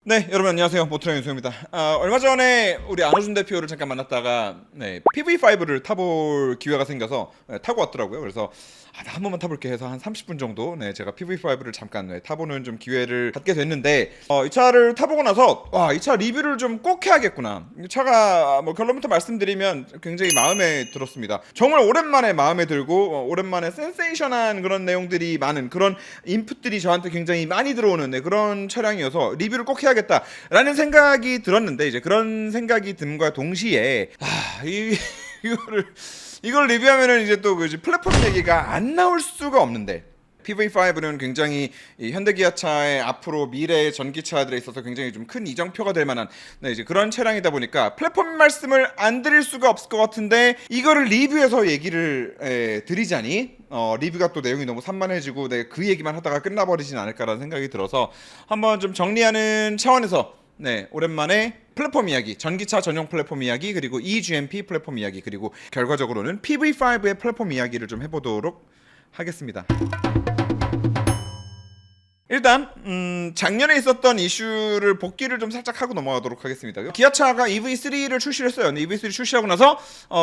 네, 여러분 안녕하세요. 모트라 윤수입니다. 얼마 전에 우리 안호준 대표를 잠깐 만났다가 PV5를 타볼 기회가 생겨서 타고 왔더라고요. 그래서 나 한 번만 타볼게 해서 한 30분 정도 제가 PV5를 잠깐 타보는 좀 기회를 갖게 됐는데 이 차를 타보고 나서 이 차 리뷰를 좀 꼭 해야겠구나. 이 차가 뭐 결론부터 말씀드리면 굉장히 마음에 들었습니다. 정말 오랜만에 마음에 들고 오랜만에 센세이션한 그런 내용들이 많은 그런 인풋들이 저한테 굉장히 많이 들어오는 그런 차량이어서 리뷰를 꼭 해야겠다라는 생각이 들었는데 이제 그런 생각이 듦과 동시에 이걸 리뷰하면은 이제 또 그 플랫폼 얘기가 안 나올 수가 없는데 PV5는 굉장히 이 현대기아차의 앞으로 미래의 전기차들에 있어서 굉장히 좀 큰 이정표가 될 만한 이제 그런 차량이다 보니까 플랫폼 말씀을 안 드릴 수가 없을 것 같은데 이거를 리뷰해서 얘기를 드리자니 리뷰가 또 내용이 너무 산만해지고 내가 그 얘기만 하다가 끝나버리진 않을까라는 생각이 들어서 한번 좀 정리하는 차원에서 오랜만에 플랫폼 이야기, 전기차 전용 플랫폼 이야기, 그리고 eGMP 플랫폼 이야기, 그리고 결과적으로는 PV5의 플랫폼 이야기를 좀 해보도록 하겠습니다. 일단 작년에 있었던 이슈를 복귀를 좀 살짝 하고 넘어가도록 하겠습니다. 기아차가 EV3를 출시를 했어요. 근데 EV3 출시하고 나서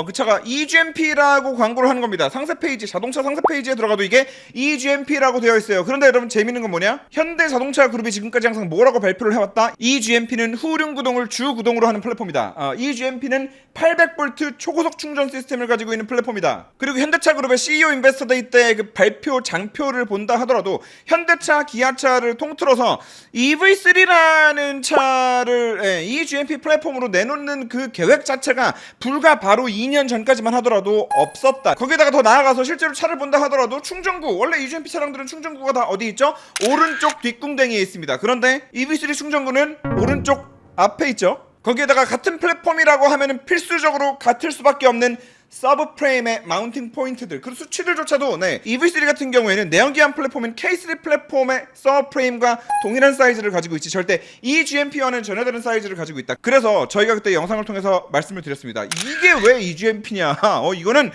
그 차가 eGMP라고 광고를 하는 겁니다. 상세 페이지, 자동차 상세 페이지에 들어가도 이게 eGMP라고 되어 있어요. 그런데 여러분 재밌는 건 뭐냐? 현대자동차 그룹이 지금까지 항상 뭐라고 발표를 해왔다? eGMP는 후륜 구동을 주 구동으로 하는 플랫폼이다. eGMP는 800V 초고속 충전 시스템을 가지고 있는 플랫폼이다. 그리고 현대차 그룹의 CEO 인베스터데이 때 그 발표 장표를 본다 하더라도 현대차, 기아차를 통틀어서 EV3라는 차를 eGMP 플랫폼으로 내놓는 그 계획 자체가 불과 바로 2년 전까지만 하더라도 없었다. 거기다가 더 나아가서 실제로 차를 본다 하더라도 충전구, 원래 eGMP 차량들은 충전구가 다 어디 있죠? 오른쪽 뒷궁뎅이에 있습니다. 그런데 EV3 충전구는 오른쪽 앞에 있죠. 거기에다가 같은 플랫폼이라고 하면은 필수적으로 같을 수밖에 없는 서브 프레임의 마운팅 포인트들, 그 수치들조차도 EV3 같은 경우에는 내연기관 플랫폼인 K3 플랫폼의 서브 프레임과 동일한 사이즈를 가지고 있지 절대 eGMP와는 전혀 다른 사이즈를 가지고 있다. 그래서 저희가 그때 영상을 통해서 말씀을 드렸습니다. 이게 왜 eGMP냐? 이거는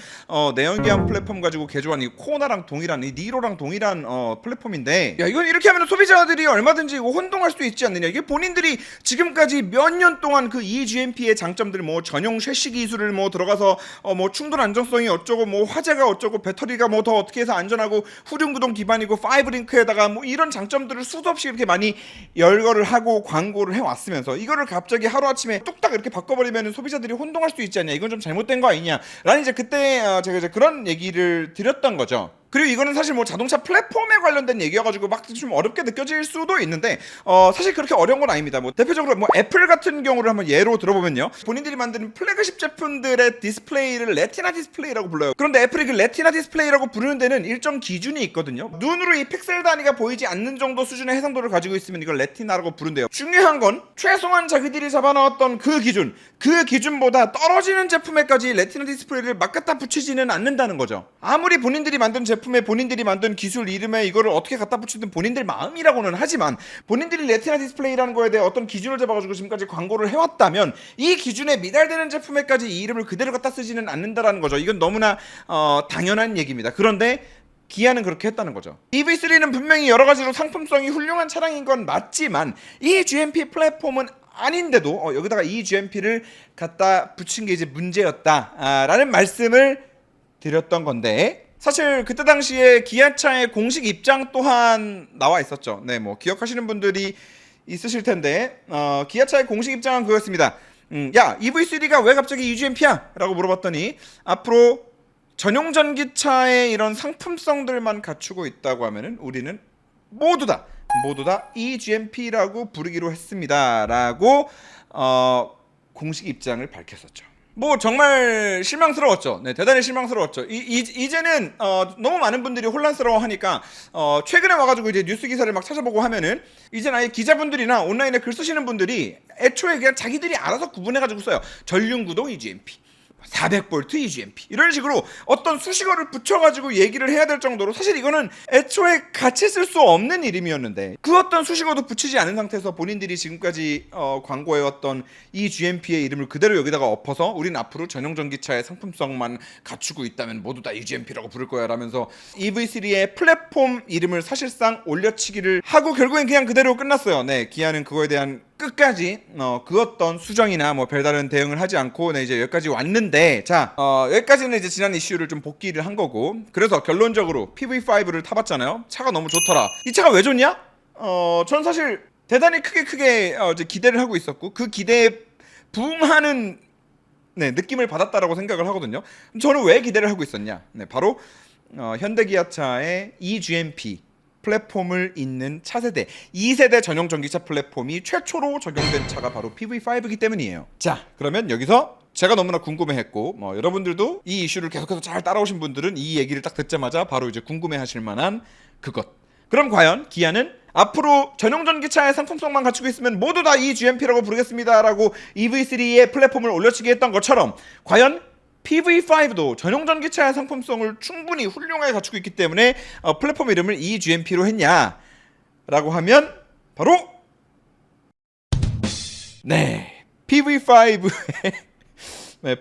내연기관 플랫폼 가지고 개조한 이 코나랑 동일한, 이 니로랑 동일한 플랫폼인데, 야, 이건 이렇게 하면 소비자들이 얼마든지 이거 혼동할 수 있지 않느냐? 이게 본인들이 지금까지 몇 년 동안 그 eGMP의 장점들, 뭐 전용 셰시 기술을 뭐 들어가서 뭐 충돌 안정성이 어쩌고, 뭐 화재가 어쩌고, 배터리가 뭐 더 어떻게 해서 안전하고 후륜 구동 기반이고 5링크에다가 뭐 이런 장점들을 수도 없이 이렇게 많이 열거를 하고 광고를 해왔으면서 이거를 갑자기 하루아침에 뚝딱 이렇게 바꿔버리면 소비자들이 혼동할 수 있지 않냐, 이건 좀 잘못된 거 아니냐 라는 이제 그때 제가 이제 그런 얘기를 드렸던 거죠. 그리고 이거는 사실 뭐 자동차 플랫폼에 관련된 얘기여가지고 막 좀 어렵게 느껴질 수도 있는데 사실 그렇게 어려운 건 아닙니다. 뭐 대표적으로 뭐 애플 같은 경우를 한번 예로 들어보면요, 본인들이 만드는 플래그십 제품들의 디스플레이를 레티나 디스플레이라고 불러요. 그런데 애플이 그 레티나 디스플레이라고 부르는 데는 일정 기준이 있거든요. 눈으로 이 픽셀 단위가 보이지 않는 정도 수준의 해상도를 가지고 있으면 이걸 레티나라고 부른대요. 중요한 건 최소한 자기들이 잡아놓았던 그 기준보다 떨어지는 제품에까지 레티나 디스플레이를 막 갖다 붙이지는 않는다는 거죠. 아무리 본인들이 만든 제품에 본인들이 만든 기술 이름에 이거를 어떻게 갖다 붙이든 본인들 마음이라고는 하지만, 본인들이 레티나 디스플레이라는 거에 대해 어떤 기준을 잡아가지고 지금까지 광고를 해왔다면 이 기준에 미달되는 제품에까지 이 이름을 그대로 갖다 쓰지는 않는다라는 거죠. 이건 너무나 당연한 얘기입니다. 그런데 기아는 그렇게 했다는 거죠. EV3는 분명히 여러 가지로 상품성이 훌륭한 차량인 건 맞지만 eGMP 플랫폼은 아닌데도 여기다가 eGMP를 갖다 붙인 게 이제 문제였다라는 말씀을 드렸던 건데, 사실 그때 당시에 기아차의 공식 입장 또한 나와 있었죠. 뭐 기억하시는 분들이 있으실 텐데 기아차의 공식 입장은 그거였습니다. 야, EV3가 왜 갑자기 eGMP야? 라고 물어봤더니 앞으로 전용 전기차의 이런 상품성들만 갖추고 있다고 하면은 우리는 모두 다 eGMP라고 부르기로 했습니다 라고 공식 입장을 밝혔었죠. 뭐 정말 실망스러웠죠. 대단히 실망스러웠죠. 이제는 너무 많은 분들이 혼란스러워하니까 최근에 와가지고 이제 뉴스 기사를 막 찾아보고 하면은 이제는 아예 기자분들이나 온라인에 글 쓰시는 분들이 애초에 그냥 자기들이 알아서 구분해가지고 써요. 전륜구동 eGMP, 400V eGMP 이런 식으로 어떤 수식어를 붙여가지고 얘기를 해야 될 정도로, 사실 이거는 애초에 같이 쓸 수 없는 이름이었는데 그 어떤 수식어도 붙이지 않은 상태에서 본인들이 지금까지 광고해왔던 eGMP의 이름을 그대로 여기다가 엎어서 우린 앞으로 전용 전기차의 상품성만 갖추고 있다면 모두 다 eGMP라고 부를 거야 라면서 EV3의 플랫폼 이름을 사실상 올려치기를 하고 결국엔 그냥 그대로 끝났어요. 기아는 그거에 대한 끝까지 그 어떤 수정이나 뭐 별다른 대응을 하지 않고 이제 여기까지 왔는데, 자 여기까지는 이제 지난 이슈를 좀 복기를 한 거고, 그래서 결론적으로 PV5를 타봤잖아요. 차가 너무 좋더라. 이 차가 왜 좋냐? 전 사실 대단히 크게 이제 기대를 하고 있었고, 그 기대에 부응하는 느낌을 받았다라고 생각을 하거든요. 저는 왜 기대를 하고 있었냐? 바로 현대기아차의 eGMP 플랫폼을 잇는 차세대 2세대 전용 전기차 플랫폼이 최초로 적용된 차가 바로 PV5이기 때문이에요. 자, 그러면 여기서 제가 너무나 궁금해했고, 여러분들도 이 이슈를 계속해서 잘 따라오신 분들은 이 얘기를 딱 듣자마자 바로 이제 궁금해하실 만한 그것. 그럼 과연 기아는 앞으로 전용 전기차의 상품성만 갖추고 있으면 모두 다 eGMP라고 부르겠습니다라고 EV3의 플랫폼을 올려치기 했던 것처럼, 과연 PV5도 전용 전기차의 상품성을 충분히 훌륭하게 갖추고 있기 때문에 플랫폼 이름을 eGMP로 했냐라고 하면 바로 PV5의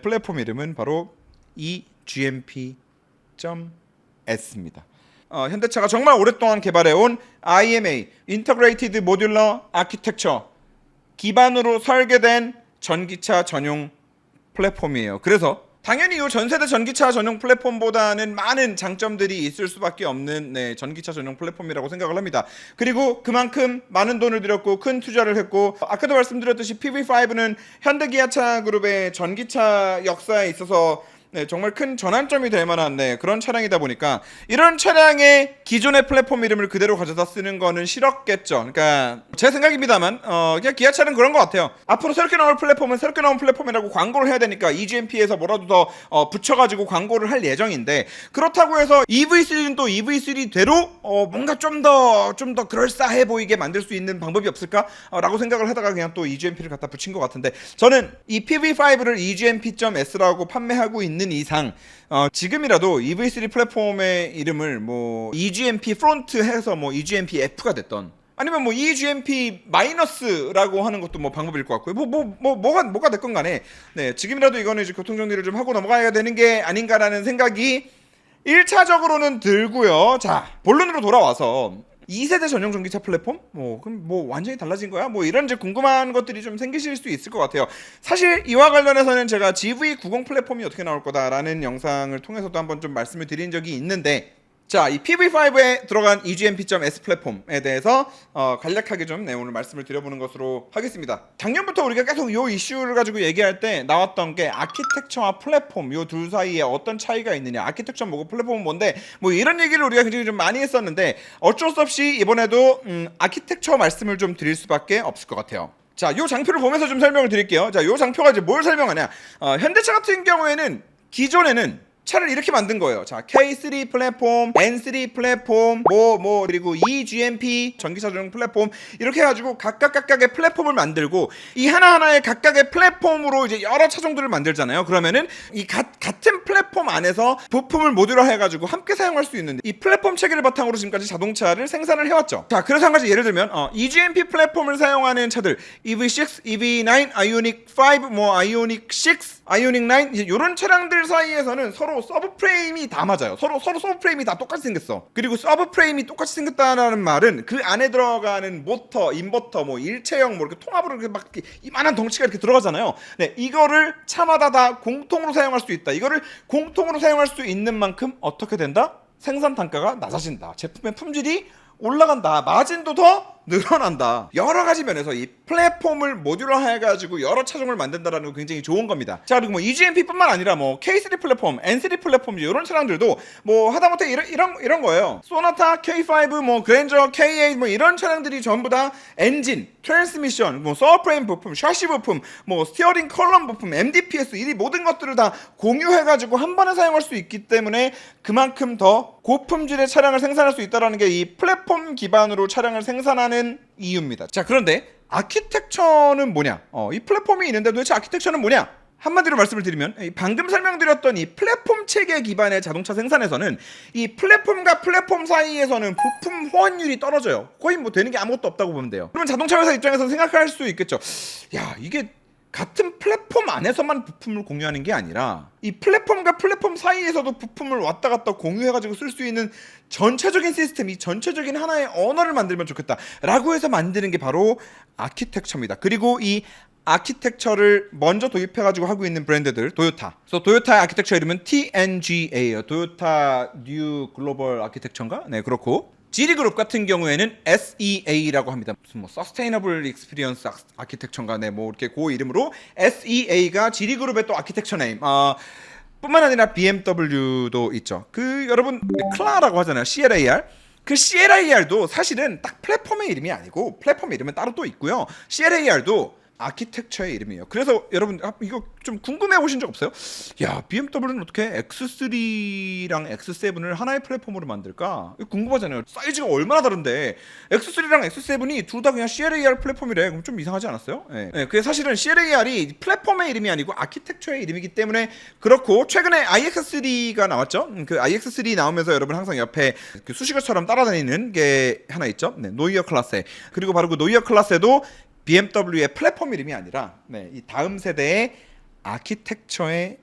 플랫폼 이름은 바로 eGMP.S입니다. 현대차가 정말 오랫동안 개발해온 IMA (Integrated Modular Architecture) 기반으로 설계된 전기차 전용 플랫폼이에요. 그래서 당연히 이 전세대 전기차 전용 플랫폼보다는 많은 장점들이 있을 수밖에 없는 전기차 전용 플랫폼이라고 생각을 합니다. 그리고 그만큼 많은 돈을 들였고 큰 투자를 했고, 아까도 말씀드렸듯이 PV5는 현대기아차 그룹의 전기차 역사에 있어서 정말 큰 전환점이 될 만한 그런 차량이다 보니까 이런 차량의 기존의 플랫폼 이름을 그대로 가져다 쓰는 거는 싫었겠죠. 그러니까 제 생각입니다만 그냥 기아차는 그런 것 같아요. 앞으로 새롭게 나올 플랫폼은 새롭게 나온 플랫폼이라고 광고를 해야 되니까 eGMP에서 뭐라도 더 붙여가지고 광고를 할 예정인데, 그렇다고 해서 EV3는 또 EV3대로 뭔가 좀 더 그럴싸해 보이게 만들 수 있는 방법이 없을까? 라고 생각을 하다가 그냥 또 eGMP를 갖다 붙인 것 같은데, 저는 이 PV5를 eGMP.S라고 판매하고 있는 이상 지금이라도 EV3 플랫폼의 이름을 뭐 eGMP 프론트 해서 뭐 eGMP F가 됐던, 아니면 뭐 eGMP 마이너스라고 하는 것도 뭐 방법일 것 같고요. 뭐가 됐건 간에 지금이라도 이거는 이제 교통 정리를 좀 하고 넘어가야 되는 게 아닌가라는 생각이 1차적으로는 들고요. 자, 본론으로 돌아와서 2세대 전용 전기차 플랫폼? 그럼 완전히 달라진 거야? 이런 이제 궁금한 것들이 좀 생기실 수 있을 것 같아요. 사실 이와 관련해서는 제가 GV90 플랫폼이 어떻게 나올 거다라는 영상을 통해서도 한번 좀 말씀을 드린 적이 있는데, 자, 이 PV5에 들어간 eGMP.S 플랫폼에 대해서 간략하게 좀 오늘 말씀을 드려보는 것으로 하겠습니다. 작년부터 우리가 계속 이 이슈를 가지고 얘기할 때 나왔던 게 아키텍처와 플랫폼, 이 둘 사이에 어떤 차이가 있느냐, 아키텍처 뭐고 플랫폼은 뭔데, 이런 얘기를 우리가 굉장히 좀 많이 했었는데, 어쩔 수 없이 이번에도 아키텍처 말씀을 좀 드릴 수밖에 없을 것 같아요. 자, 이 장표를 보면서 좀 설명을 드릴게요. 자, 이 장표가 이제 뭘 설명하냐, 현대차 같은 경우에는 기존에는 차를 이렇게 만든 거예요. 자, K3 플랫폼, N3 플랫폼, 그리고 eGMP 전기차 전용 플랫폼, 이렇게 해가지고 각각의 플랫폼을 만들고, 이 하나하나의 각각의 플랫폼으로 이제 여러 차종들을 만들잖아요. 그러면은 이 같은 플랫폼 안에서 부품을 모듈화 해가지고 함께 사용할 수 있는 이 플랫폼 체계를 바탕으로 지금까지 자동차를 생산을 해왔죠. 자, 그래서 한 가지 예를 들면 eGMP 플랫폼을 사용하는 차들, EV6, EV9, 아이오닉 5, 아이오닉 6, 아이오닉 9, 이런 차량들 사이에서는 서로 서브프레임이 다 맞아요. 서로 서브프레임이 다 똑같이 생겼어. 그리고 서브프레임이 똑같이 생겼다는 말은 그 안에 들어가는 모터, 인버터, 일체형 이렇게 통합으로 이렇게 막 이만한 덩치가 이렇게 들어가잖아요. 이거를 차마다 다 공통으로 사용할 수 있다. 이거를 공통으로 사용할 수 있는 만큼 어떻게 된다? 생산 단가가 낮아진다. 제품의 품질이 올라간다. 마진도 더 늘어난다. 여러 가지 면에서 이 플랫폼을 모듈화 해가지고 여러 차종을 만든다라는 거 굉장히 좋은 겁니다. 자, 그리고 eGMP뿐만 아니라 K3 플랫폼, N3 플랫폼 이런 차량들도 하다못해 이런 거예요. 소나타 K5, 그랜저 K8 이런 차량들이 전부 다 엔진, 트랜스미션, 서브프레임 부품, 샤시 부품, 스티어링 컬럼 부품, MDPS 이 모든 것들을 다 공유해가지고 한 번에 사용할 수 있기 때문에 그만큼 더 고품질의 차량을 생산할 수 있다는 게 이 플랫폼 기반으로 차량을 생산하는 이유입니다. 자, 그런데 아키텍처는 뭐냐? 이 플랫폼이 있는데 도대체 아키텍처는 뭐냐? 한마디로 말씀을 드리면, 방금 설명드렸던 이 플랫폼 체계 기반의 자동차 생산에서는 이 플랫폼과 플랫폼 사이에서는 부품 호환율이 떨어져요. 거의 되는 게 아무것도 없다고 보면 돼요. 그러면 자동차 회사 입장에서 생각할 수 있겠죠. 야, 이게 같은 플랫폼 안에서만 부품을 공유하는 게 아니라 이 플랫폼과 플랫폼 사이에서도 부품을 왔다 갔다 공유해가지고 쓸 수 있는 전체적인 시스템, 이 전체적인 하나의 언어를 만들면 좋겠다라고 해서 만드는 게 바로 아키텍처입니다. 그리고 이 아키텍처를 먼저 도입해가지고 하고 있는 브랜드들, 도요타. 그래서 도요타의 아키텍처 이름은 TNGA예요. 도요타 뉴 글로벌 아키텍처인가? 네, 그렇고. 지리그룹 같은 경우에는 SEA라고 합니다. 무슨 뭐 서스테이너블 익스피리언스 아키텍처인가, 네, 뭐 이렇게 그 이름으로 SEA가 지리그룹의 또 아키텍처 네임. 뿐만 아니라 BMW도 있죠. 그 여러분 클라라고 하잖아요. CLAR. 그 CLAR도 사실은 딱 플랫폼의 이름이 아니고 플랫폼 이름은 따로 또 있고요. CLAR도 아키텍처의 이름이에요. 그래서 여러분 이거 좀 궁금해 보신 적 없어요? 야, BMW는 어떻게 X3랑 X7을 하나의 플랫폼으로 만들까? 이거 궁금하잖아요. 사이즈가 얼마나 다른데 X3랑 X7이 둘 다 그냥 CLAR 플랫폼이래. 그럼 좀 이상하지 않았어요? 네. 그게 사실은 CLAR이 플랫폼의 이름이 아니고 아키텍처의 이름이기 때문에 그렇고, 최근에 iX3가 나왔죠. 그 iX3 나오면서 여러분 항상 옆에 그 수식어처럼 따라다니는 게 하나 있죠. 네, 노이어 클래스. 그리고 바로 그 노이어 클래스도 BMW의 플랫폼 이름이 아니라 이 다음 세대의 아키텍처의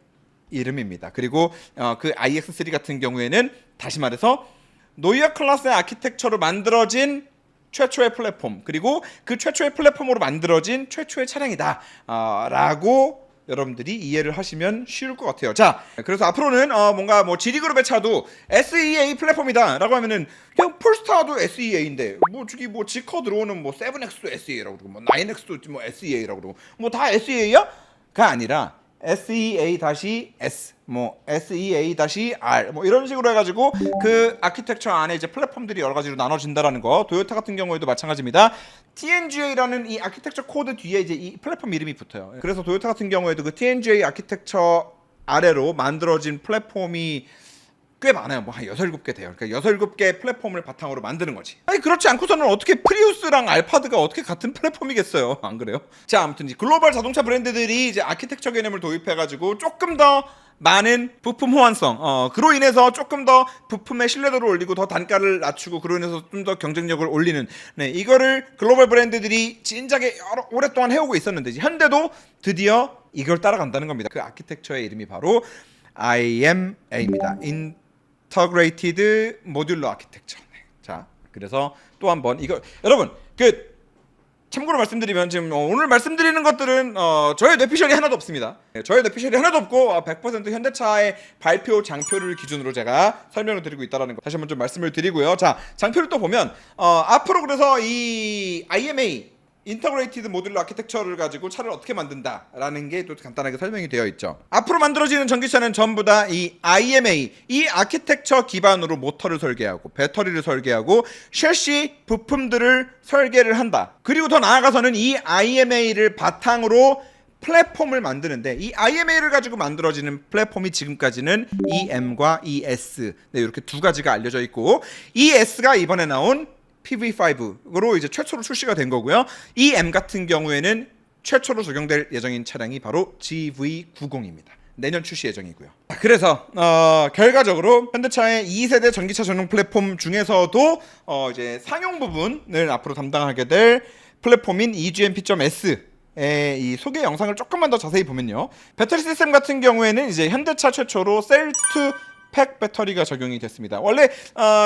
이름입니다. 그리고 그 iX3 같은 경우에는 다시 말해서 노이어 클래스의 아키텍처로 만들어진 최초의 플랫폼, 그리고 그 최초의 플랫폼으로 만들어진 최초의 차량이다 라고 여러분들이 이해를 하시면 쉬울 것 같아요. 자, 그래서 앞으로는 뭔가 뭐 지리그룹의 차도 SEA 플랫폼이다 라고 하면은 그냥 폴스타도 SEA인데 뭐 저기 뭐 지커 들어오는 뭐 7X도 SEA라고 그러고 뭐 9X도 뭐 SEA라고 그러고 뭐 다 SEA야? 가 아니라 SEA-S, 뭐 SEA-R 뭐 이런 식으로 해가지고 그 아키텍처 안에 이제 플랫폼들이 여러 가지로 나눠진다라는 거. 도요타 같은 경우에도 마찬가지입니다. TNGA라는 이 아키텍처 코드 뒤에 이제 이 플랫폼 이름이 붙어요. 그래서 도요타 같은 경우에도 그 TNGA 아키텍처 아래로 만들어진 플랫폼이 꽤 많아요. 뭐 한 6, 7개 돼요. 그러니까 6, 7개 플랫폼을 바탕으로 만드는 거지. 아니 그렇지 않고서는 어떻게 프리우스랑 알파드가 어떻게 같은 플랫폼이겠어요. 안 그래요? 자, 아무튼 이 글로벌 자동차 브랜드들이 이제 아키텍처 개념을 도입해가지고 조금 더 많은 부품 호환성, 그로 인해서 조금 더 부품의 신뢰도를 올리고 더 단가를 낮추고 그로 인해서 좀 더 경쟁력을 올리는, 네, 이거를 글로벌 브랜드들이 진작에 오랫동안 해오고 있었는데 현대도 드디어 이걸 따라간다는 겁니다. 그 아키텍처의 이름이 바로 IMA입니다. Integrated Modular Architecture. 자, 그래서 또 한번 이거 여러분 그 참고로 말씀드리면 지금 오늘 말씀드리는 것들은 저의 뇌피셜이 하나도 없습니다. 저의 뇌피셜이 하나도 없고 100% 현대차의 발표 장표를 기준으로 제가 설명을 드리고 있다는 거 다시 한번 좀 말씀을 드리고요. 자, 장표를 또 보면 앞으로 그래서 이 IMA 인터그레이티드 모듈러 아키텍처를 가지고 차를 어떻게 만든다라는 게 또 간단하게 설명이 되어 있죠. 앞으로 만들어지는 전기차는 전부 다 이 IMA, 이 아키텍처 기반으로 모터를 설계하고 배터리를 설계하고 셰시 부품들을 설계를 한다. 그리고 더 나아가서는 이 IMA를 바탕으로 플랫폼을 만드는데 이 IMA를 가지고 만들어지는 플랫폼이 지금까지는 EM과 ES, 네, 이렇게 두 가지가 알려져 있고 ES가 이번에 나온 PV5로 이제 최초로 출시가 된 거고요. 이 M 같은 경우에는 최초로 적용될 예정인 차량이 바로 GV90입니다. 내년 출시 예정이고요. 그래서 결과적으로 현대차의 2세대 전기차 전용 플랫폼 중에서도 이제 상용 부분을 앞으로 담당하게 될 플랫폼인 eGMP.S 이 소개 영상을 조금만 더 자세히 보면요. 배터리 시스템 같은 경우에는 이제 현대차 최초로 셀2 팩 배터리가 적용이 됐습니다. 원래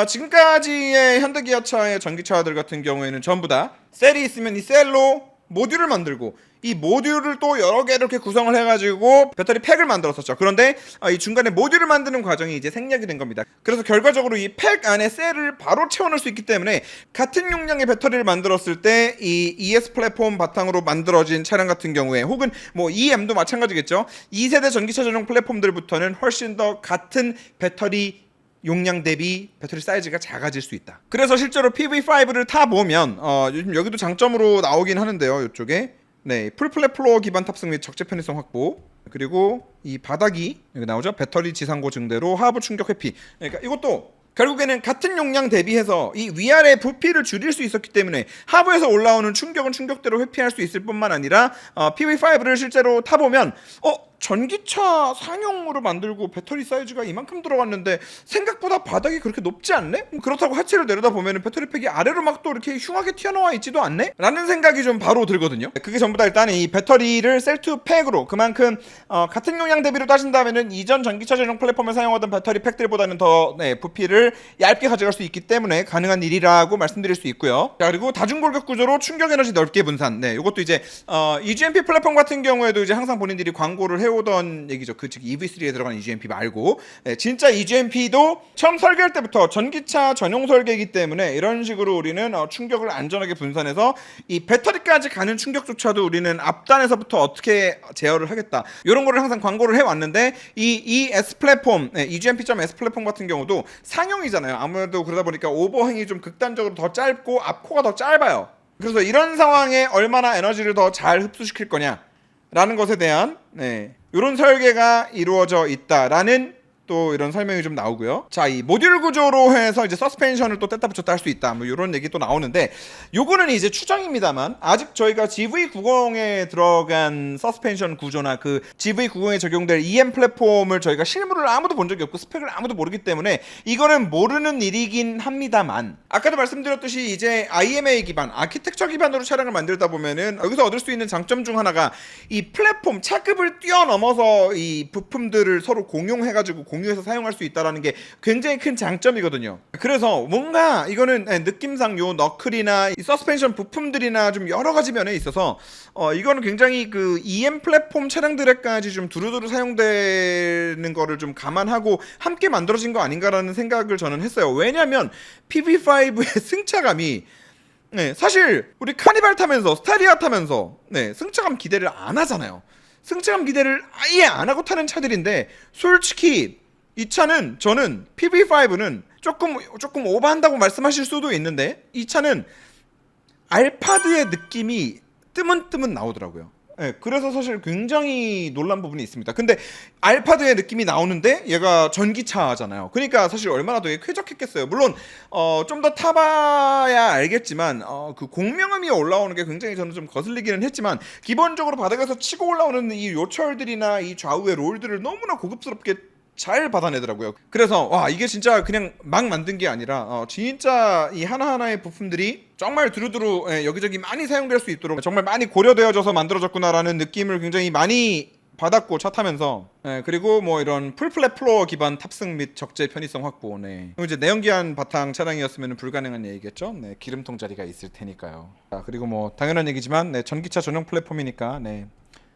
지금까지의 현대기아차의 전기차들 같은 경우에는 전부 다 셀이 있으면 이 셀로 모듈을 만들고 이 모듈을 또 여러 개 이렇게 구성을 해가지고 배터리 팩을 만들었었죠. 그런데 이 중간에 모듈을 만드는 과정이 이제 생략이 된 겁니다. 그래서 결과적으로 이 팩 안에 셀을 바로 채워넣을 수 있기 때문에 같은 용량의 배터리를 만들었을 때 이 ES 플랫폼 바탕으로 만들어진 차량 같은 경우에 혹은 뭐 EM도 마찬가지겠죠. 2세대 전기차 전용 플랫폼들부터는 훨씬 더 같은 배터리 용량 대비 배터리 사이즈가 작아질 수 있다. 그래서 실제로 PV5를 타보면 요즘 여기도 장점으로 나오긴 하는데요. 이쪽에 네, 풀플랫 플로어 기반 탑승 및 적재 편의성 확보, 그리고 이 바닥이 여기 나오죠. 배터리 지상고 증대로 하부 충격 회피. 그러니까 이것도 결국에는 같은 용량 대비해서 이 위아래 부피를 줄일 수 있었기 때문에 하부에서 올라오는 충격은 충격대로 회피할 수 있을 뿐만 아니라 PV5를 실제로 타보면 전기차 상용으로 만들고 배터리 사이즈가 이만큼 들어갔는데 생각보다 바닥이 그렇게 높지 않네? 그렇다고 하체를 내려다 보면 배터리팩이 아래로 막 또 이렇게 흉하게 튀어나와 있지도 않네? 라는 생각이 좀 바로 들거든요. 그게 전부 다 일단 이 배터리를 셀2팩으로 그만큼 같은 용량 대비로 따진다면은 이전 전기차 전용 플랫폼에 사용하던 배터리 팩들보다는 더 부피를 얇게 가져갈 수 있기 때문에 가능한 일이라고 말씀드릴 수 있고요. 자, 그리고 다중골격 구조로 충격 에너지 넓게 분산. 이것도 이제 EGMP 플랫폼 같은 경우에도 이제 항상 본인들이 광고를 해오던 얘기죠. 즉 EV3에 들어가는 EGMP 말고 진짜 EGMP도 처음 설계할 때부터 전기차 전용 설계이기 때문에 이런 식으로 우리는 충격을 안전하게 분산해서 이 배터리까지 가는 충격조차도 우리는 앞단에서부터 어떻게 제어를 하겠다. 이런 거를 항상 광고를 해왔는데 이 S 플랫폼, EGMP.S 플랫폼 같은 경우도 상용이잖아요. 아무래도 그러다 보니까 오버행이 좀 극단적으로 더 짧고 앞코가 더 짧아요. 그래서 이런 상황에 얼마나 에너지를 더 잘 흡수시킬 거냐라는 것에 대한 이런 설계가 이루어져 있다라는 또 이런 설명이 좀 나오고요. 자, 이 모듈 구조로 해서 이제 서스펜션을 또 뗐다 붙였다 할 수 있다. 뭐 이런 얘기 또 나오는데 요거는 이제 추정입니다만 아직 저희가 GV90에 들어간 서스펜션 구조나 그 GV90에 적용될 EM 플랫폼을 저희가 실물을 아무도 본 적이 없고 스펙을 아무도 모르기 때문에 이거는 모르는 일이긴 합니다만 아까도 말씀드렸듯이 이제 IMA 기반, 아키텍처 기반으로 차량을 만들다 보면은 여기서 얻을 수 있는 장점 중 하나가 이 플랫폼 차급을 뛰어넘어서 이 부품들을 서로 공용해가지고 공유해서 사용할 수 있다는 게 굉장히 큰 장점이거든요. 그래서 뭔가 이거는 느낌상 요 너클이나 이 서스펜션 부품들이나 좀 여러 가지 면에 있어서 이거는 굉장히 그 EM 플랫폼 차량들에까지 좀 두루두루 사용되는 거를 좀 감안하고 함께 만들어진 거 아닌가라는 생각을 저는 했어요. 왜냐면 PV5의 승차감이 사실 우리 카니발 타면서 스타리아 타면서 승차감 기대를 안 하잖아요. 승차감 기대를 아예 안 하고 타는 차들인데 솔직히 이 차는 저는 PV5는 조금 오버한다고 말씀하실 수도 있는데 이 차는 알파드의 느낌이 뜨문뜨문 나오더라고요. 그래서 사실 굉장히 놀란 부분이 있습니다. 근데 알파드의 느낌이 나오는데 얘가 전기차잖아요. 그러니까 사실 얼마나 더 쾌적했겠어요. 물론 좀 더 타봐야 알겠지만 그 공명음이 올라오는 게 굉장히 저는 좀 거슬리기는 했지만 기본적으로 바닥에서 치고 올라오는 이 요철들이나 이 좌우의 롤들을 너무나 고급스럽게 잘 받아내더라고요. 그래서 와, 이게 진짜 그냥 막 만든 게 아니라 진짜 이 하나하나의 부품들이 정말 두루두루 여기저기 많이 사용될 수 있도록 정말 많이 고려되어져서 만들어졌구나라는 느낌을 굉장히 많이 받았고 차 타면서 그리고 뭐 이런 풀플랫 플로어 기반 탑승 및 적재 편의성 확보. 이제 내연기관 바탕 차량이었으면 불가능한 얘기겠죠. 기름통 자리가 있을 테니까요. 그리고 뭐 당연한 얘기지만 전기차 전용 플랫폼이니까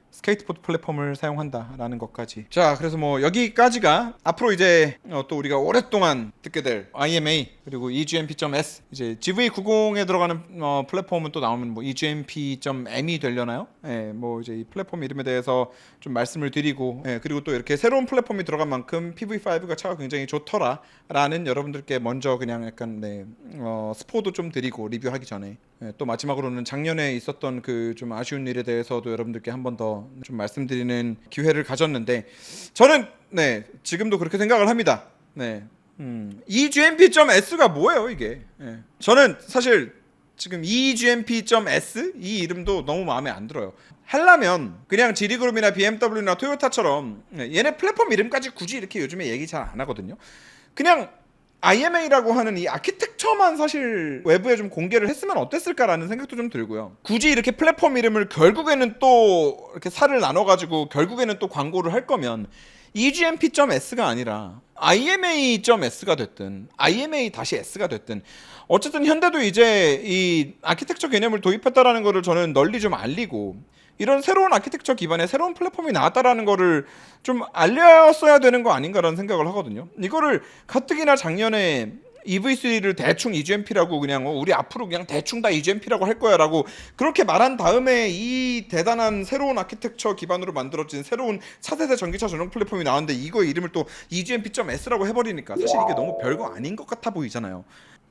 스케이트보드 플랫폼을 사용한다라는 것까지. 자, 그래서 뭐 여기까지가 앞으로 이제 또 우리가 오랫동안 듣게 될 IMA 그리고 EGMP.S 이제 GV90에 들어가는 플랫폼은 또 나오면 뭐 EGMP.M이 되려나요? 뭐 이제 이 플랫폼 이름에 대해서 좀 말씀을 드리고 그리고 또 이렇게 새로운 플랫폼이 들어간 만큼 PV5가 차가 굉장히 좋더라라는 여러분들께 먼저 그냥 약간 스포도 좀 드리고 리뷰하기 전에 또 마지막으로는 작년에 있었던 그 좀 아쉬운 일에 대해서도 여러분들께 한 번 더 좀 말씀드리는 기회를 가졌는데 저는 지금도 그렇게 생각을 합니다. EGMP.S가 뭐예요 이게? 저는 사실 지금 EGMP.S 이 이름도 너무 마음에 안 들어요. 하려면 그냥 지리그룹이나 BMW나 토요타처럼 얘네 플랫폼 이름까지 굳이 이렇게 요즘에 얘기 잘 안 하거든요. 그냥 IMA라고 하는 이 아키텍처만 사실 외부에 좀 공개를 했으면 어땠을까라는 생각도 좀 들고요. 굳이 이렇게 플랫폼 이름을 결국에는 또 이렇게 살을 나눠가지고 결국에는 또 광고를 할 거면 EGMP.S가 아니라 IMA.S가 됐든 IMA-S가 됐든 어쨌든 현대도 이제 이 아키텍처 개념을 도입했다라는 거를 저는 널리 좀 알리고 이런 새로운 아키텍처 기반의 새로운 플랫폼이 나왔다라는 거를 좀 알렸어야 되는 거 아닌가라는 생각을 하거든요. 이거를 가뜩이나 작년에 EV3를 대충 EGMP라고 그냥 우리 앞으로 그냥 대충 다 EGMP라고 할 거야 라고 그렇게 말한 다음에 이 대단한 새로운 아키텍처 기반으로 만들어진 새로운 차세대 전기차 전용 플랫폼이 나왔는데 이거 이름을 또 EGMP.S라고 해버리니까 사실 이게 너무 별거 아닌 것 같아 보이잖아요.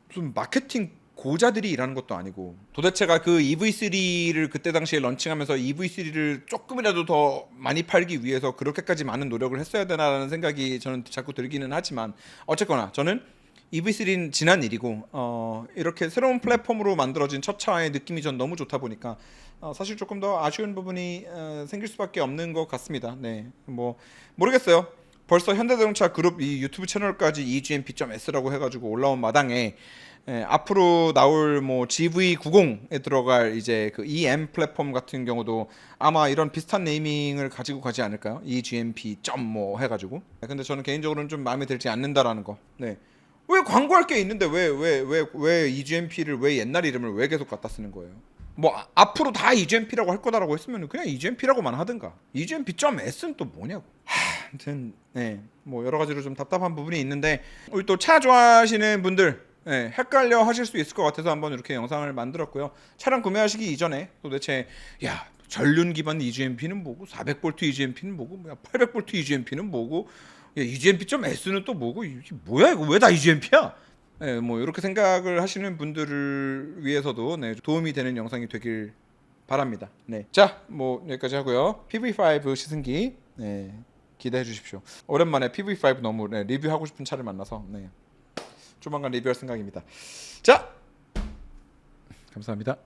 무슨 마케팅 고자들이 일하는 것도 아니고 도대체가 그 EV3를 그때 당시에 런칭하면서 EV3를 조금이라도 더 많이 팔기 위해서 그렇게까지 많은 노력을 했어야 되나라는 생각이 저는 자꾸 들기는 하지만 어쨌거나 저는 EV3는 지난 일이고 이렇게 새로운 플랫폼으로 만들어진 첫 차의 느낌이 전 너무 좋다 보니까 사실 조금 더 아쉬운 부분이 생길 수밖에 없는 것 같습니다. 네, 뭐 모르겠어요. 벌써 현대자동차 그룹 이 유튜브 채널까지 EGMP.S라고 해가지고 올라온 마당에 앞으로 나올 뭐 GV90에 들어갈 이제 그 EM 플랫폼 같은 경우도 아마 이런 비슷한 네이밍을 가지고 가지 않을까요? EGMP. 뭐 해가지고. 근데 저는 개인적으로는 좀 마음에 들지 않는다라는 거. 네. 왜 광고할 게 있는데 왜 EGMP를 왜 옛날 이름을 왜 계속 갖다 쓰는 거예요? 뭐 앞으로 다 EGMP라고 할 거다라고 했으면 그냥 EGMP라고만 하든가. EGMP.S는 또 뭐냐고. 아무튼 네, 뭐 여러 가지로 좀 답답한 부분이 있는데 우리 또 차 좋아하시는 분들 헷갈려 하실 수 있을 것 같아서 한번 이렇게 영상을 만들었고요. 차량 구매하시기 이전에 도대체 야 전륜 기반 EGMP는 뭐고 400V EGMP는 뭐고 800V EGMP는 뭐고 EGMP.S는 또 뭐고 이게 뭐야 이거 왜 다 EGMP야? 네, 뭐 이렇게 생각을 하시는 분들을 위해서도 도움이 되는 영상이 되길 바랍니다. 네, 자, 뭐 여기까지 하고요. PV5 시승기 기대해 주십시오. 오랜만에 PV5 너무 리뷰하고 싶은 차를 만나서 조만간 리뷰할 생각입니다. 자, 감사합니다.